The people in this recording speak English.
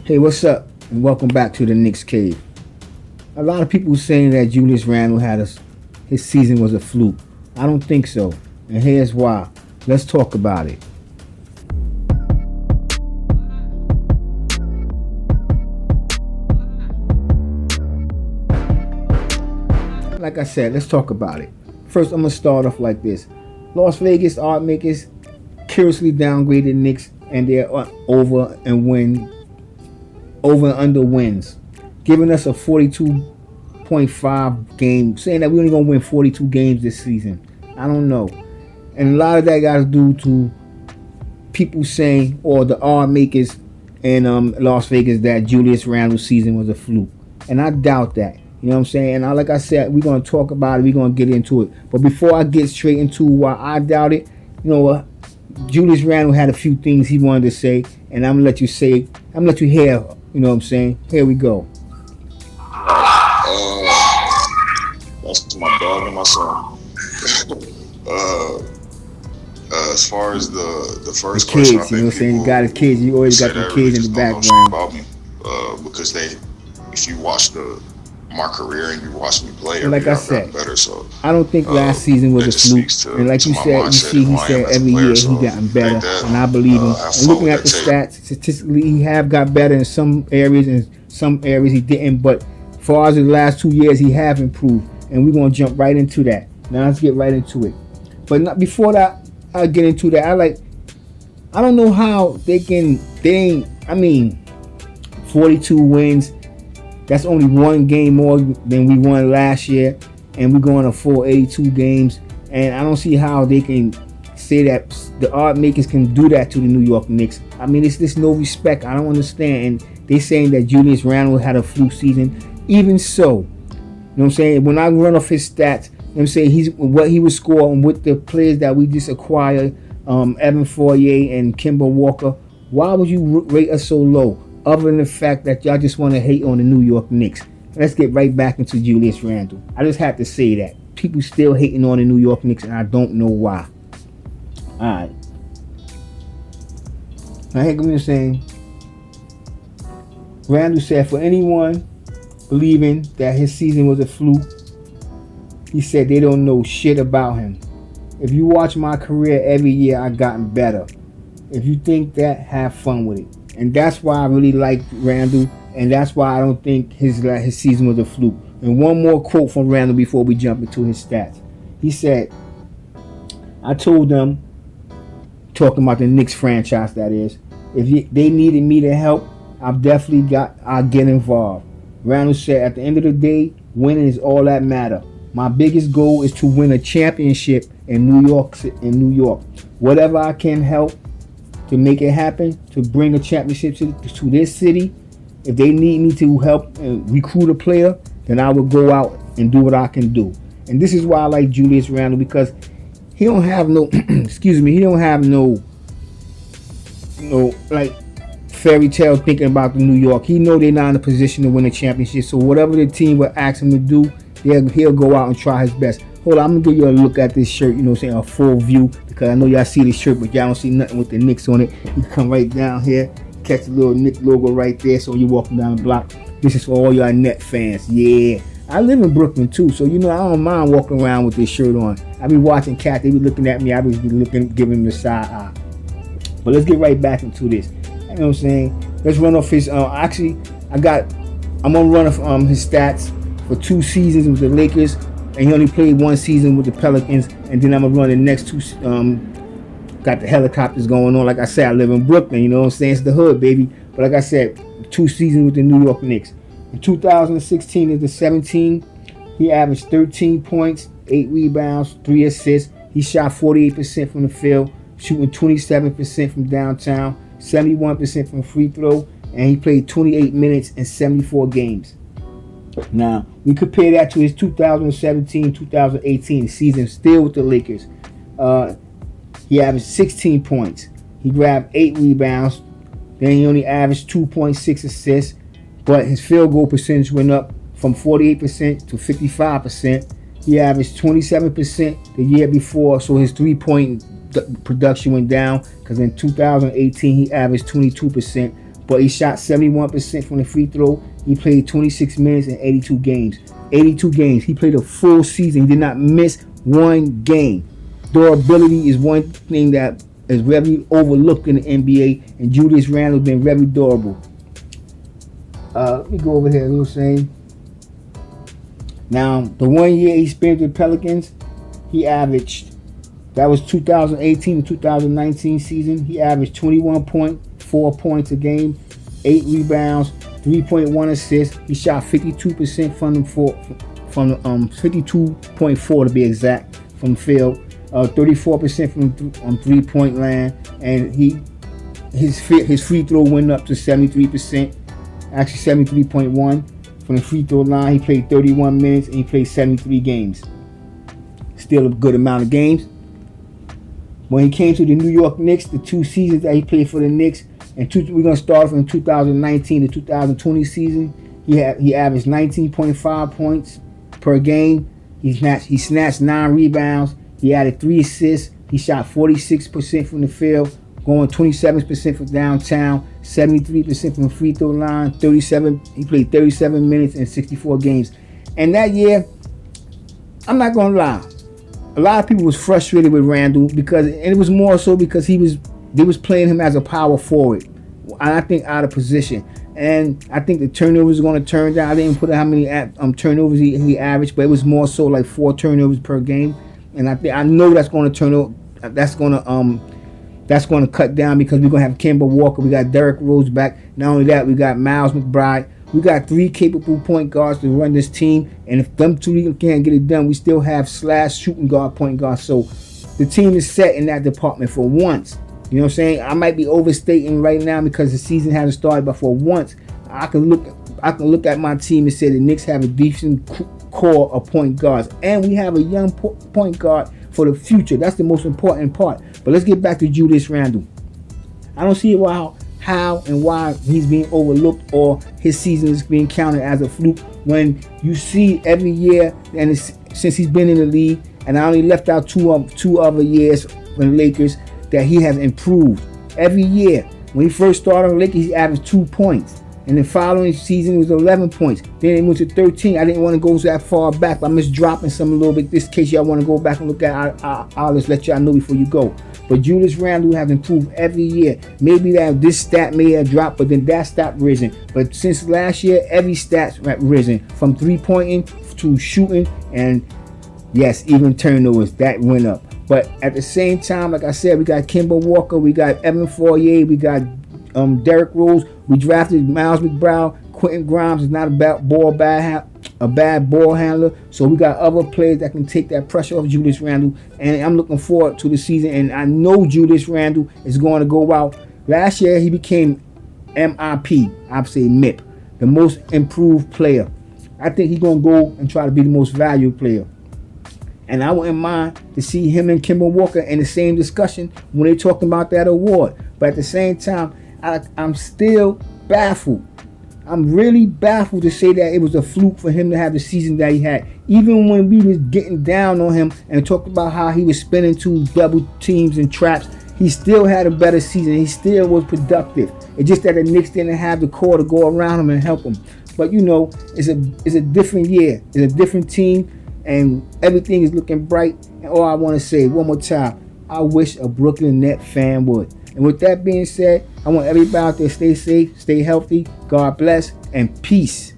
Hey, what's up? And welcome back to the Knicks Cave. A lot of people saying that Julius Randle his season was a fluke. I don't think so, and here's why. Let's talk about it. Like I said, let's talk about it. First, I'm gonna start off like this: Las Vegas art makers curiously downgraded Knicks and their over and under wins, giving us a 42.5 game, saying that we're only gonna win 42 games this season. I don't know, and a lot of that got to do to people saying, or the art makers in Las Vegas, that Julius Randle's season was a fluke, and I doubt that. You know what I'm saying? And like I said, we're gonna talk about it. We're gonna get into it. But before I get straight into why I doubt it, you know what? Julius Randle had a few things he wanted to say, and I'm gonna let you say. I'm gonna let you hear. You know what I'm saying? Here we go. That's my dog and my son. As far as the first question, kids, you know what I'm saying? You got his kids. You always got the kids in the background. About me, because if you watch my career and you watch me play, like I said, better. So I don't think last season was a fluke. And like you said, he said every year he's gotten better, and I believe him. And looking at the stats, statistically, he have got better in some areas, and some areas he didn't. But as far as the last 2 years, he have improved, and we're gonna jump right into that. Now let's get right into it. But not before that, I get into that. I don't know how they ain't. I mean, 42 wins. That's only one game more than we won last year, and we're going to full 82 games. And I don't see how they can say that the art makers can do that to the New York Knicks. I mean, it's just no respect. I don't understand. And they saying that Julius Randle had a fluke season. Even so, you know what I'm saying? When I run off his stats, you know what I'm saying, what he would score and with the players that we just acquired, Evan Fournier and Kemba Walker. Why would you rate us so low? Other than the fact that y'all just want to hate on the New York Knicks. Let's get right back into Julius Randle. I just have to say that. People still hating on the New York Knicks, and I don't know why. Alright. Now here comes saying, Randle said, for anyone believing that his season was a fluke, he said they don't know shit about him. If you watch my career every year, I've gotten better. If you think that, have fun with it. And that's why I really like Randle, and that's why I don't think his season was a fluke. And one more quote from Randle before we jump into his stats. He said, I told them, talking about the Knicks franchise that is, if they needed me to help, I'll get involved. Randle said, at the end of the day, winning is all that matter. My biggest goal is to win a championship in New York. Whatever I can help to make it happen, to bring a championship to this city. If they need me to help and recruit a player, then I will go out and do what I can do. And this is why I like Julius Randle, because he don't have no he don't have no like fairy tale thinking about the New York. He know they're not in a position to win a championship, so whatever the team will ask him to do, he'll go out and try his best. Hold on, I'm gonna give you a look at this shirt, you know what I'm saying, a full view, because I know y'all see this shirt, but y'all don't see nothing with the Knicks on it. You come right down here, catch the little Knicks logo right there, so you're walking down the block. This is for all y'all Net fans. Yeah, I live in Brooklyn too, so you know I don't mind walking around with this shirt on. I be watching cats, they be looking at me, I be looking, giving them the side eye. But let's get right back into this. You know what I'm saying? Let's run off his. I'm gonna run off his stats for 2 seasons with the Lakers. And he only played 1 season with the Pelicans, and then I'm gonna run the next 2. Got the helicopters going on. Like I said, I live in Brooklyn. You know what I'm saying? It's the hood, baby. But like I said, 2 seasons with the New York Knicks. In 2016 to 17, he averaged 13 points, 8 rebounds, 3 assists. He shot 48% from the field, shooting 27% from downtown, 71% from free throw, and he played 28 minutes in 74 games. Now, we compare that to his 2017-2018 season still with the Lakers. He averaged 16 points. He grabbed 8 rebounds. Then he only averaged 2.6 assists. But his field goal percentage went up from 48% to 55%. He averaged 27% the year before, so his three-point production went down, because in 2018 he averaged 22%. but he shot 71% from the free throw. He played 26 minutes in 82 games. 82 games. He played a full season. He did not miss one game. Durability is one thing that is very overlooked in the NBA, and Julius Randle has been very durable. Let me go over here. You know what I'm saying? Now, the 1 year he spent with the Pelicans, he averaged, that was 2018 to 2019 season, he averaged 21.4 points a game, 8 rebounds, 3.1 assists. He shot 52% from 52.4 to be exact from the field, 34% from 3-point land, and his free throw went up to 73%, actually 73.1 from the free throw line. He played 31 minutes and he played 73 games. Still a good amount of games. When he came to the New York Knicks, the 2 seasons that he played for the Knicks, and we're going to start from 2019 to 2020 season, he averaged 19.5 points per game. He snatched 9 rebounds. He added 3 assists. He shot 46% from the field, going 27% from downtown, 73% from the free throw line, he played 37 minutes in 64 games. And that year, I'm not going to lie, a lot of people was frustrated with Randle and it was more so because they was playing him as a power forward, and I think out of position. And I think the turnovers are going to turn down. I didn't put how many turnovers he averaged, but it was more so like 4 turnovers per game. And I know that's going to that's going to cut down because we're going to have Kemba Walker. We got Derrick Rose back. Not only that, we got Miles McBride. We got 3 capable point guards to run this team. And if them 2 can't get it done, we still have slash shooting guard, point guard. So the team is set in that department for once. You know what I'm saying? I might be overstating right now because the season hasn't started, but for once, I can look at my team and say the Knicks have a decent core of point guards, and we have a young point guard for the future. That's the most important part. But let's get back to Julius Randle. I don't see how and why he's being overlooked or his season is being counted as a fluke when you see every year, and since he's been in the league, and I only left out two other years for the Lakers, that he has improved every year. When he first started on the Lakers, he averaged 2 points. And the following season, it was 11 points. Then it went to 13. I didn't want to go that far back, but I'm just dropping some a little bit. This case y'all want to go back and look at, I'll just let y'all know before you go. But Julius Randle has improved every year. Maybe that this stat may have dropped, but then that stat risen. But since last year, every stat's risen. From 3-pointing to shooting, and yes, even turnovers, that went up. But at the same time, like I said, we got Kemba Walker, we got Evan Fournier, we got Derrick Rose. We drafted Miles McBride. Quentin Grimes is not a bad ball handler. So we got other players that can take that pressure off Julius Randle. And I'm looking forward to the season. And I know Julius Randle is going to go out. Last year, he became MIP. I'd say MIP, the most improved player. I think he's going to go and try to be the most valued player. And I wouldn't mind to see him and Kemba Walker in the same discussion when they're talking about that award. But at the same time, I'm still baffled. I'm really baffled to say that it was a fluke for him to have the season that he had. Even when we was getting down on him and talked about how he was spinning 2 double teams and traps, he still had a better season. He still was productive. It's just that the Knicks didn't have the core to go around him and help him. But you know, it's a different year. It's a different team. And everything is looking bright. And all I want to say one more time, I wish a Brooklyn Net fan would. And with that being said, I want everybody out there to stay safe, stay healthy, God bless, and peace.